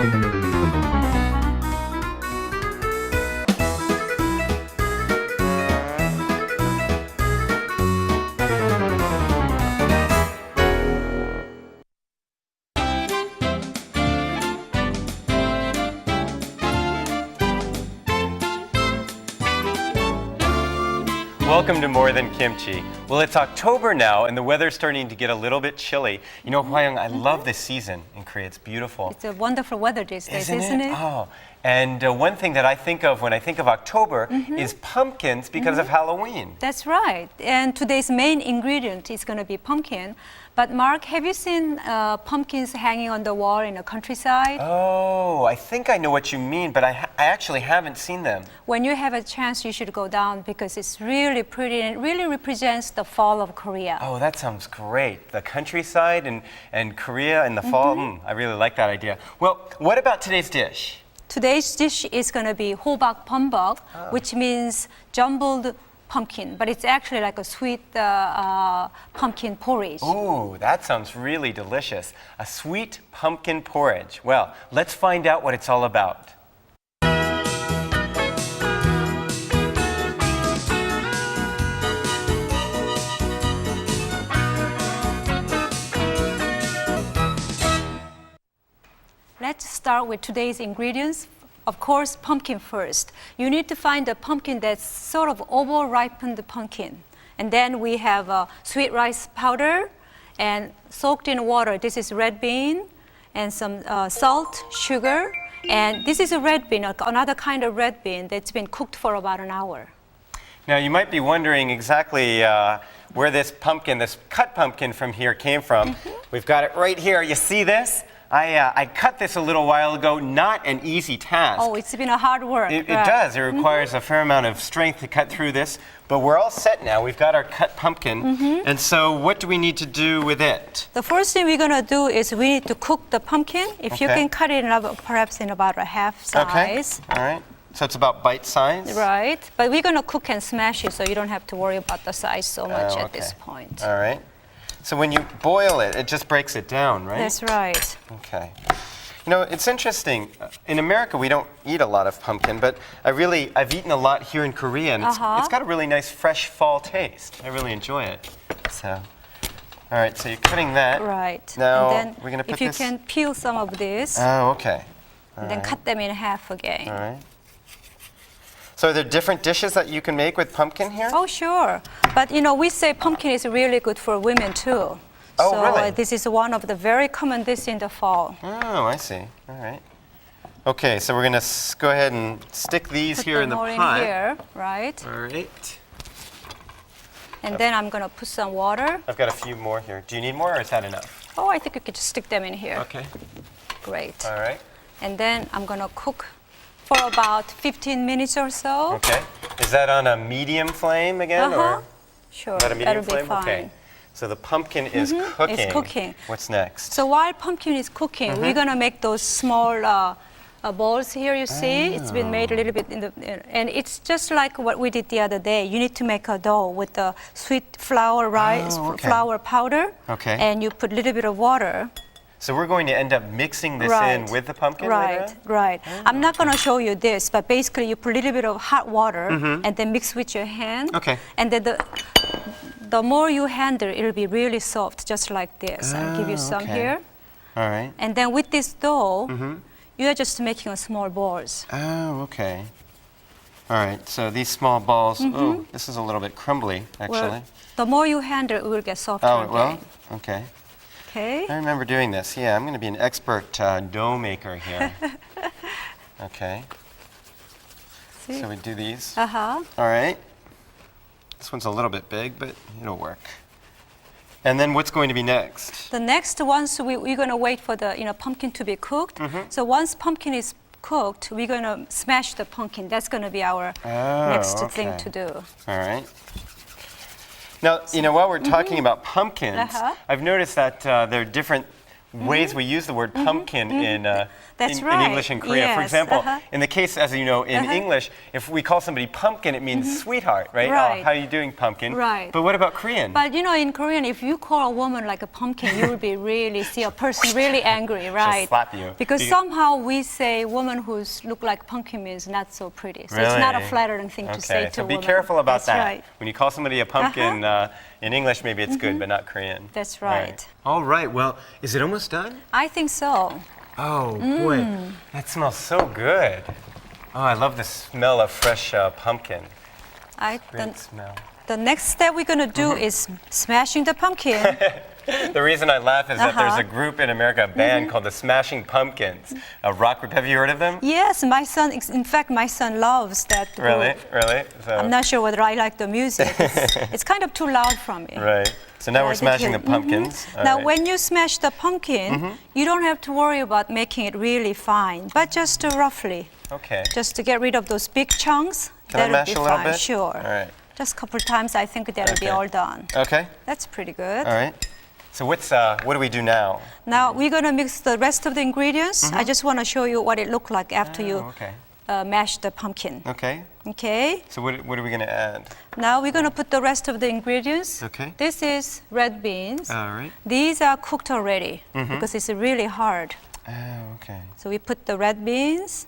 Welcome to More Than Kimchi. Well, it's October now, and the weather's starting to get a little bit chilly. You know, Hwayoung, I love this season in Korea. It's beautiful. It's a wonderful weather these days, isn't it? Oh, and one thing that I think of when I think of October is pumpkins because of Halloween. That's right. And today's main ingredient is going to be pumpkin. But Mark, have you seen pumpkins hanging on the wall in the countryside? Oh, I think I know what you mean, but I actually haven't seen them. When you have a chance, you should go down because it's really pretty and it really represents the fall of Korea. Oh, that sounds great. The countryside and Korea in the fall. I really like that idea. Well, what about today's dish? Today's dish is going to be 호박 범벅, which means jumbled pumpkin, but it's actually like a sweet pumpkin porridge. Ooh, that sounds really delicious. A sweet pumpkin porridge. Well, let's find out what it's all about. Let's start with today's ingredients. Of course, pumpkin first. You need to find a pumpkin that's sort of over-ripened pumpkin. And then we have sweet rice powder and soaked in water. This is red bean and some salt, sugar. And this is a red bean, another kind of red bean that's been cooked for about an hour. Now, you might be wondering exactly where this pumpkin, this cut pumpkin from here came from. We've got it right here. You see this? I cut this a little while ago. Not an easy task. Oh, it's been a hard work. It does. It requires a fair amount of strength to cut through this. But we're all set now. We've got our cut pumpkin. And so what do we need to do with it? The first thing we're going to do is we need to cook the pumpkin. If you can cut it in perhaps in about a half size. Okay. All right. So it's about bite size? Right. But we're going to cook and smash it, so you don't have to worry about the size so much at this point. All right. So when you boil it, it just breaks it down, right? That's right. Okay. You know, it's interesting. In America, we don't eat a lot of pumpkin, but I've eaten a lot here in Korea, and it's got a really nice fresh fall taste. I really enjoy it. So, all right, so you're cutting that. Right. Now, and then we're going to put if you this... can peel some of this. Oh, okay. And then cut them in half again. All right. So are there different dishes that you can make with pumpkin here? Oh, sure. But, you know, we say pumpkin is really good for women, too. Oh, so, really? This is one of the very common dishes in the fall. Oh, I see. All right. Okay, so we're going to go ahead and stick these Put here in the them pot. in here, right? All right. And then I'm going to put some water. I've got a few more here. Do you need more, or is that enough? Oh, I think you could just stick them in here. Okay. Great. All right. And then I'm going to cook for about 15 minutes or so. Okay. Is that on a medium flame again? Or Sure. is that a medium That'll flame? be fine. Okay. So the pumpkin is cooking. It's cooking. What's next? So while pumpkin is cooking, we're going to make those small balls here, you see. It's been made a little bit and it's just like what we did the other day. You need to make a dough with the sweet flour rice, flour powder. Okay. And you put a little bit of water. So we're going to end up mixing this in with the pumpkin later on? Right. I'm not going to show you this, but basically you put a little bit of hot water and then mix with your hand. Okay. And then the more you handle, it'll be really soft, just like this. I'll give you some here. All right. And then with this dough, you are just making a small balls. Oh, okay. All right, so these small balls, oh, this is a little bit crumbly, actually. Well, the more you handle, it will get softer. Oh, it will? Okay. Okay. I remember doing this. Yeah, I'm going to be an expert dough maker here. Okay. See? So we do these. Uh-huh. All right. This one's a little bit big, but it'll work. And then what's going to be next? The next ones, we're going to wait for the pumpkin to be cooked. So once pumpkin is cooked, we're going to smash the pumpkin. That's going to be our next thing to do. All right. Now, while we're talking about pumpkins, I've noticed that there are different ways we use the word pumpkin in That's in right. English and Korea. For Yes, example, uh-huh. in the case, as you know, in English, if we call somebody pumpkin, it means sweetheart, right? Right. Oh, how are you doing, pumpkin? Right. But what about Korean? But you know, in Korean, if you call a woman like a pumpkin, you will be really see a person really angry, right? slap you. Because Do you- somehow we say woman who's look like pumpkin is not so pretty. So it's not a Really? flattering thing to say Okay, to so a be woman. careful about That's that. Right. When you call somebody a pumpkin, in English, maybe it's good, but not Korean. That's right. All right, well, is it almost done? I think so. Oh, boy, that smells so good. Oh, I love the smell of fresh pumpkin. Great smell. The next step we're going to do is smashing the pumpkin. The reason I laugh is that there's a group in America, a band called the Smashing Pumpkins, a rock group. Have you heard of them? Yes, my son, in fact, my son loves that group. Really? Really? So, I'm not sure whether I like the music. It's kind of too loud for me. right. So now But we're I did smashing hear- the pumpkins. All Now, right. when you smash the pumpkin, you don't have to worry about making it really fine, but just roughly, Okay. just to get rid of those big chunks. Can I that'll mash be a little fine. bit? Sure. All right. Just a couple times, I think that'll be Okay. all done. Okay. That's pretty good. All right. So what do we do now? Now we're gonna mix the rest of the ingredients. I just want to show you what it looked like after you Okay. mash the pumpkin. Okay. Okay. So what are we going to add? Now we're gonna put the rest of the ingredients. Okay. This is red beans. All right. These are cooked already because it's really hard. Oh, okay. So we put the red beans.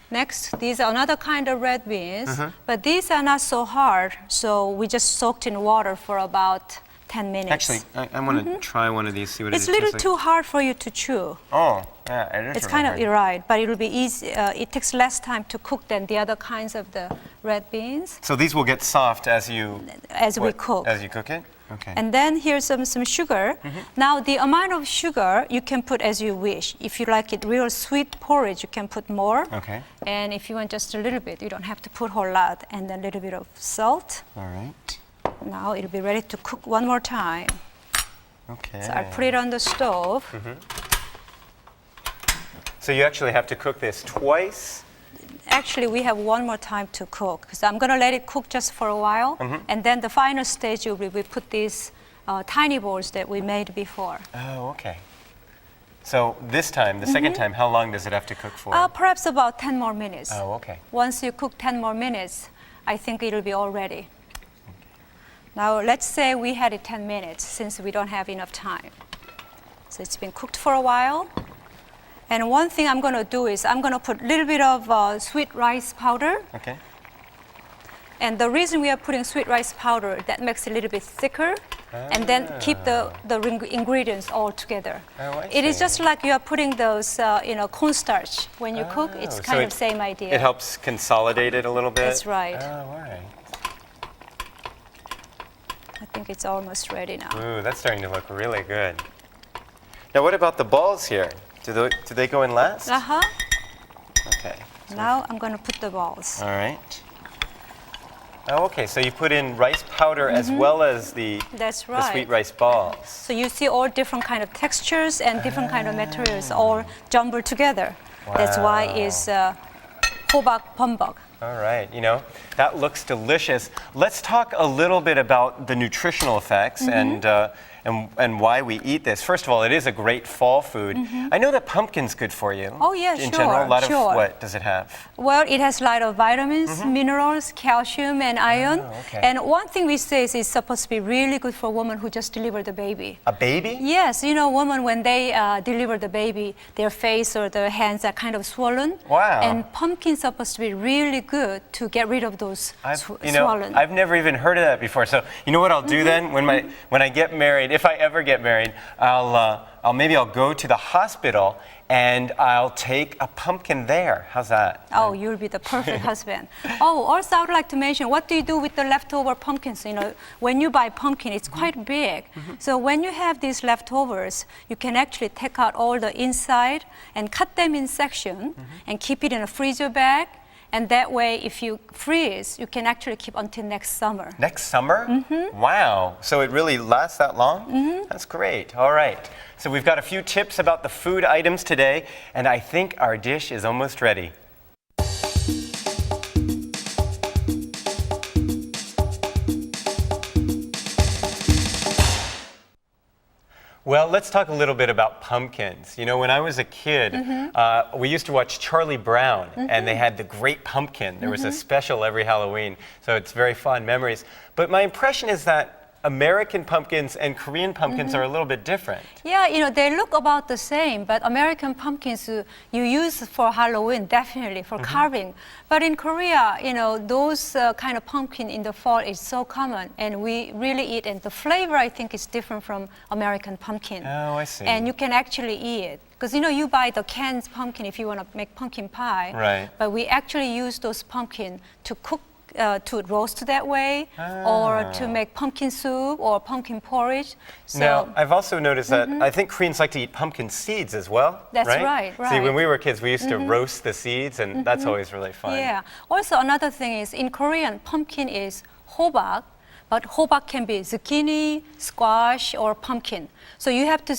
Next, these are another kind of red beans, but these are not so hard. So we just soaked in water for about 10 minutes. Actually, I want to try one of these, see what it's it a little tastes too hard for you to chew. like. Oh, yeah, it is It's really kind of hard. right, but it'll be easy. It takes less time to cook than the other kinds of the red beans So these will get soft as you as we cook. As you cook it? Okay. And then here's some sugar. Now the amount of sugar you can put as you wish. If you like it real sweet porridge, you can put more. Okay. And if you want just a little bit, you don't have to put a whole lot. And then a little bit of salt. All right. Now it'll be ready to cook one more time. Okay. So I put it on the stove. So you actually have to cook this twice? Actually, we have one more time to cook. So I'm going to let it cook just for a while. And then the final stage will be we put these tiny balls that we made before. Oh, okay. So this time, the second time, how long does it have to cook for? Perhaps about 10 more minutes. Oh, okay. Once you cook 10 more minutes, I think it'll be all ready. Now, let's say we had it 10 minutes since we don't have enough time. So it's been cooked for a while. And one thing I'm going to do is I'm going to put a little bit of sweet rice powder. Okay. And the reason we are putting sweet rice powder, that makes it a little bit thicker. And then keep the ingredients all together. Oh, I It is see. just like you are putting those, cornstarch when you cook. It's so kind it- of same idea. It helps consolidate it a little bit? That's right. Oh, all right. I think it's almost ready now. Ooh, that's starting to look really good. Now, what about the balls here? Do they go in last? Uh-huh. Okay. Now I'm going to put the balls. All right. Oh, okay. So you put in rice powder as well as the That's the right. sweet rice balls. So you see all different kind of textures and different kind of materials all jumbled together. That's why it's hobak bombok. All right. You know, that looks delicious. Let's talk a little bit about the nutritional effects and why we eat this. First of all, it is a great fall food. I know that pumpkin's good for you. Oh, yeah, In sure, general, a lot sure. of what does it have? Well, it has a lot of vitamins, minerals, calcium, and iron. okay. And one thing we say is it's supposed to be really good for women who just delivered the baby. A baby? Yes, you know, women, when they deliver the baby, their face or their hands are kind of swollen. Wow. And pumpkin's supposed to be really good to get rid of those swollen. I've never even heard of that before. So you know what I'll do then when I get married, if I ever get married, I'll go to the hospital and I'll take a pumpkin there. How's that? Oh, you'll be the perfect husband. Oh, also I would like to mention, what do you do with the leftover pumpkins? You know, when you buy pumpkin, it's quite big. So when you have these leftovers, you can actually take out all the inside and cut them in section and keep it in a freezer bag. And that way, if you freeze, you can actually keep until next summer. Next summer? Wow. So it really lasts that long? That's great. All right. So we've got a few tips about the food items today, and I think our dish is almost ready. Well, let's talk a little bit about pumpkins. You know, when I was a kid, we used to watch Charlie Brown, and they had the Great Pumpkin. There was a special every Halloween, so it's very fond memories. But my impression is that American pumpkins and Korean pumpkins are a little bit different. Yeah, you know, they look about the same, but American pumpkins you use for Halloween, definitely, for carving. But in Korea, you know, those kind of pumpkin in the fall is so common, and we really eat it. And the flavor, I think, is different from American pumpkin. Oh, I see. And you can actually eat it. Because, you know, you buy the canned pumpkin if you want to make pumpkin pie. Right. But we actually use those pumpkin to cook, to roast that way, or to make pumpkin soup or pumpkin porridge. So Now, I've also noticed that I think Koreans like to eat pumpkin seeds as well. That's right. right, See, when right. we were kids, we used to roast the seeds, and that's always really fun. yeah. Also, another thing is in Korean, pumpkin is hobak, but hobak can be zucchini, squash, or pumpkin. So you have to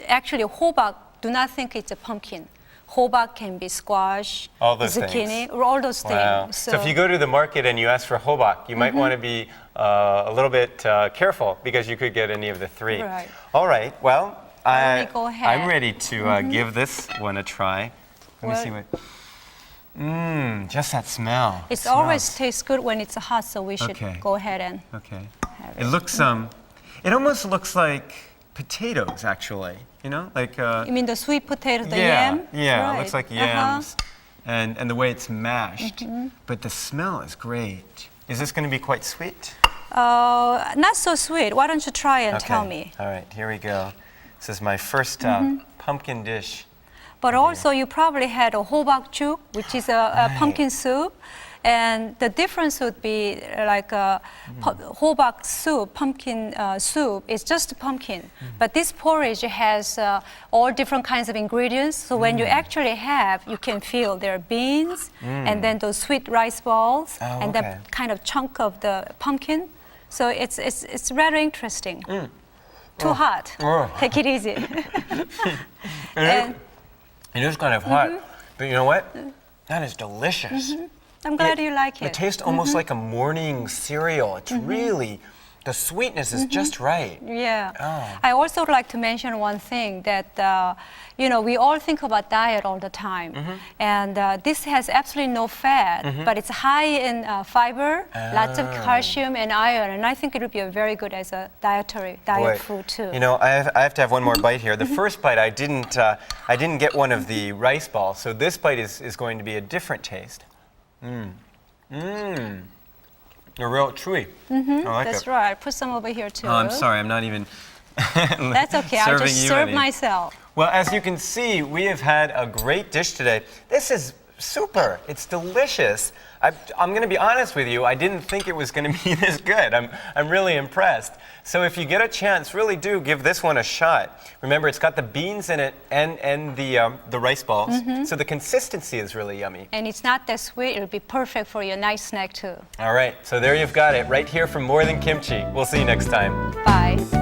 actually hobak. Do not think it's a pumpkin. Hobak can be squash, All those zucchini, things. or all those Wow. things. So if you go to the market and you ask for hobak, you might want to be a little bit careful because you could get any of the three. Right. All right. Well, Why don't we go ahead? I'm ready to give this one a try. Let me see what. Just that smell. It smells. always tastes good when it's hot, so we should Okay. go ahead and Okay. have It looks it almost looks like potatoes actually. You know, like You mean the sweet potato, the yeah, yam? yeah, Right. it looks like yams, and the way it's mashed. But the smell is great. Is this going to be quite sweet? Not so sweet. Why don't you try and tell me? All right, here we go. This is my first pumpkin dish. But also, you probably had a hobakjuk, which is a pumpkin soup. And the difference would be like a hobak soup, pumpkin soup, is just pumpkin. But this porridge has all different kinds of ingredients. So when you actually have, you can feel there are beans, and then those sweet rice balls, and okay. the kind of chunk of the pumpkin. So it's rather interesting. Too hot. Take it easy. And It is kind of hot, but you know what? That is delicious. I'm glad you like It it. tastes almost like a morning cereal. It's really, the sweetness is just right. Yeah. Oh. I also would like to mention one thing that, you know, we all think about diet all the time. And this has absolutely no fat, but it's high in fiber, lots of calcium and iron. And I think it would be very good as a diet food too. You know, I have to have one more bite here. The first bite, I didn't get one of the rice balls, so this bite is going to be a different taste. They're real chewy. I like That's it. right. Put some over here too. Oh, I'm sorry, I'm not even That's okay. I'll serving just you serve any. myself. Well, as you can see, we have had a great dish today. This is super. It's delicious. I'm going to be honest with you. I didn't think it was going to be this good. I'm really impressed. So if you get a chance, really do give this one a shot. Remember, it's got the beans in it and the rice balls. So the consistency is really yummy. And it's not that sweet. It'll be perfect for your nice snack too. All right. So there you've got it right here from More Than Kimchi. We'll see you next time. Bye.